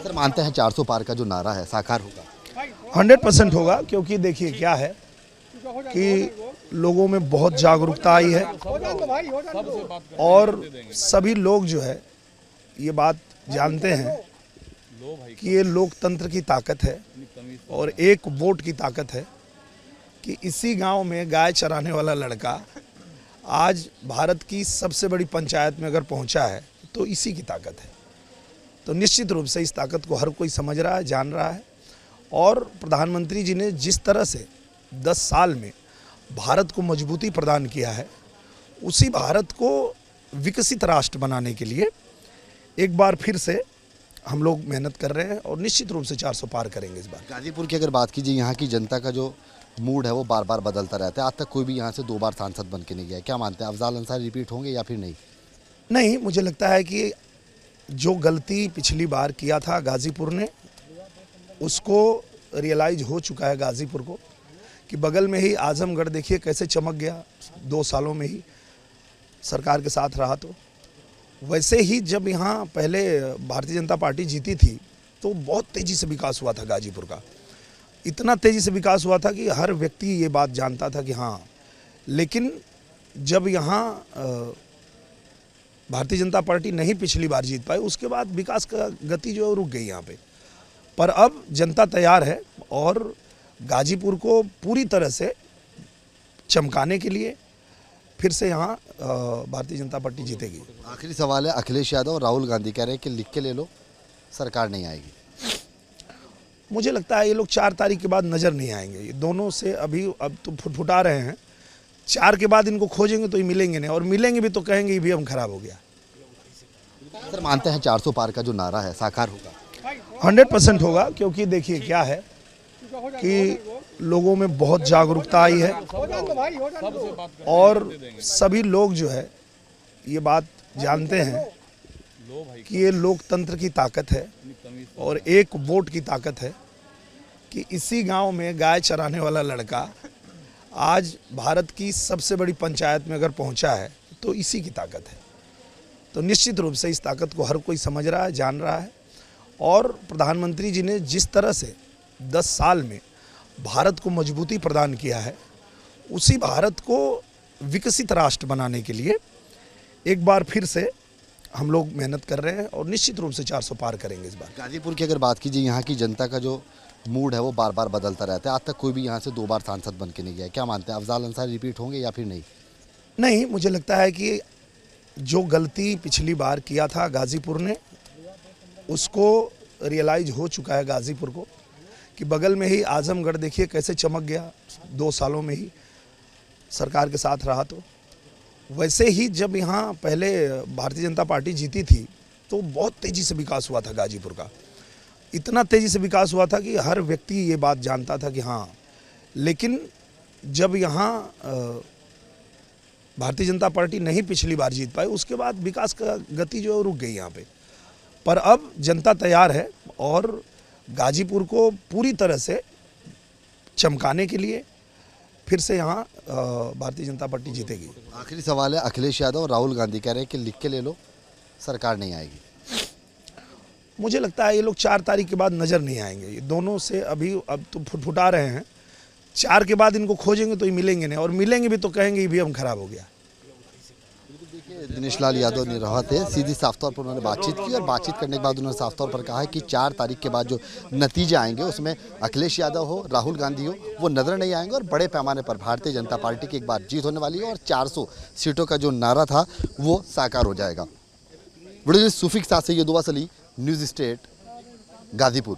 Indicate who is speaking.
Speaker 1: Sir मानते हैं 400 पार का जो नारा है साकार होगा?
Speaker 2: 100% होगा, क्योंकि देखिए क्या है कि लोगों में बहुत जागरूकता आई है और सभी लोग जो है ये बात जानते हैं कि ये लोकतंत्र की ताकत है और एक वोट की ताकत है कि इसी गांव में गाय चराने वाला लड़का आज भारत की सबसे बड़ी पंचायत में अगर पहुंचा है तो इसी की ताकत है। तो निश्चित रूप से इस ताकत को हर कोई समझ रहा है, जान रहा है। और प्रधानमंत्री जी ने जिस तरह से 10 साल में भारत को मजबूती प्रदान किया है, उसी भारत को विकसित राष्ट्र बनाने के लिए एक बार फिर से हम लोग मेहनत कर रहे हैं और निश्चित रूप से 400 पार करेंगे इस बार।
Speaker 1: गाजीपुर की अगर बात कीजिए, यहाँ की जनता का जो मूड है वो बार बार बदलता रहता है। आज तक कोई भी यहाँ से 2 बार सांसद बन के नहीं गया। क्या मानते हैं, अफजाल अंसारी रिपीट होंगे या फिर नहीं?
Speaker 2: नहीं, मुझे लगता है कि जो गलती पिछली बार किया था गाजीपुर ने, उसको रियलाइज हो चुका है गाजीपुर को कि बगल में ही आजमगढ़ देखिए कैसे चमक गया 2 सालों में ही सरकार के साथ रहा। तो वैसे ही जब यहाँ पहले भारतीय जनता पार्टी जीती थी तो बहुत तेज़ी से विकास हुआ था गाजीपुर का। इतना तेज़ी से विकास हुआ था कि हर व्यक्ति ये बात जानता था कि हाँ, लेकिन जब यहाँ भारतीय जनता पार्टी नहीं पिछली बार जीत पाई, उसके बाद विकास का गति जो है रुक गई यहाँ पे। पर अब जनता तैयार है और गाजीपुर को पूरी तरह से चमकाने के लिए फिर से यहाँ भारतीय जनता पार्टी जीतेगी।
Speaker 1: आखिरी सवाल है, अखिलेश यादव और राहुल गांधी कह रहे हैं कि लिख के ले लो, सरकार नहीं आएगी।
Speaker 2: मुझे लगता है ये लोग 4 तारीख के बाद नज़र नहीं आएंगे। ये दोनों से अब तो फुटफुटा रहे हैं। 4 के बाद इनको खोजेंगे तो ये मिलेंगे नहीं, और मिलेंगे भी तो कहेंगे ये भी हम खराब हो गया।
Speaker 1: सर मानते हैं 400 पार का जो नारा है साकार होगा?
Speaker 2: 100% होगा, क्योंकि देखिए क्या है कि लोगों में बहुत जागरूकता आई है और सभी लोग जो है ये बात जानते हैं कि ये लोकतंत्र की ताकत है और एक वोट की ताकत है कि इसी गांव में गाय चराने वाला लड़का आज भारत की सबसे बड़ी पंचायत में अगर पहुंचा है तो इसी की ताकत है। तो निश्चित रूप से इस ताकत को हर कोई समझ रहा है, जान रहा है। और प्रधानमंत्री जी ने जिस तरह से 10 साल में भारत को मजबूती प्रदान किया है, उसी भारत को विकसित राष्ट्र बनाने के लिए एक बार फिर से हम लोग मेहनत कर रहे हैं और निश्चित रूप से 400 पार करेंगे इस बार।
Speaker 1: गाजीपुर की अगर बात कीजिए, यहाँ की जनता का जो मूड है वो बार बार बदलता रहता है। आज तक कोई भी यहाँ से 2 बार सांसद बन के नहीं गया। क्या मानते हैं, अफजाल अंसारी रिपीट होंगे या फिर नहीं?
Speaker 2: नहीं, मुझे लगता है कि जो गलती पिछली बार किया था गाजीपुर ने, उसको रियलाइज हो चुका है गाजीपुर को कि बगल में ही आजमगढ़ देखिए कैसे चमक गया 2 सालों में ही सरकार के साथ रहा। तो वैसे ही जब यहाँ पहले भारतीय जनता पार्टी जीती थी तो बहुत तेज़ी से विकास हुआ था गाजीपुर का। इतना तेज़ी से विकास हुआ था कि हर व्यक्ति ये बात जानता था कि हाँ, लेकिन जब यहाँ भारतीय जनता पार्टी नहीं पिछली बार जीत पाई, उसके बाद विकास का गति जो है रुक गई यहाँ पे। पर अब जनता तैयार है और गाजीपुर को पूरी तरह से चमकाने के लिए फिर से यहाँ भारतीय जनता पार्टी जीतेगी।
Speaker 1: आखिरी सवाल है, अखिलेश यादव और राहुल गांधी कह रहे हैं कि लिख के ले लो, सरकार नहीं आएगी।
Speaker 2: मुझे लगता है ये लोग 4 तारीख के बाद नज़र नहीं आएंगे। ये दोनों से अब तो फुटफुटा रहे हैं। 4 के बाद इनको खोजेंगे तो ये मिलेंगे नहीं, और मिलेंगे भी तो कहेंगे ये भी हम खराब हो गया।
Speaker 1: देखिए, दिनेश लाल यादव नहीं रहा थे, सीधी साफ तौर पर उन्होंने बातचीत की और बातचीत करने के बाद उन्होंने साफ तौर पर कहा है कि 4 तारीख के बाद जो नतीजे आएंगे उसमें अखिलेश यादव हो, राहुल गांधी हो, वो नजर नहीं आएंगे और बड़े पैमाने पर भारतीय जनता पार्टी की एक बार जीत होने वाली है और 400 सीटों का जो नारा था वो साकार हो जाएगा। वीडियो सूफी के साथ से ये दुआ सली, न्यूज़ स्टेट, गाजीपुर।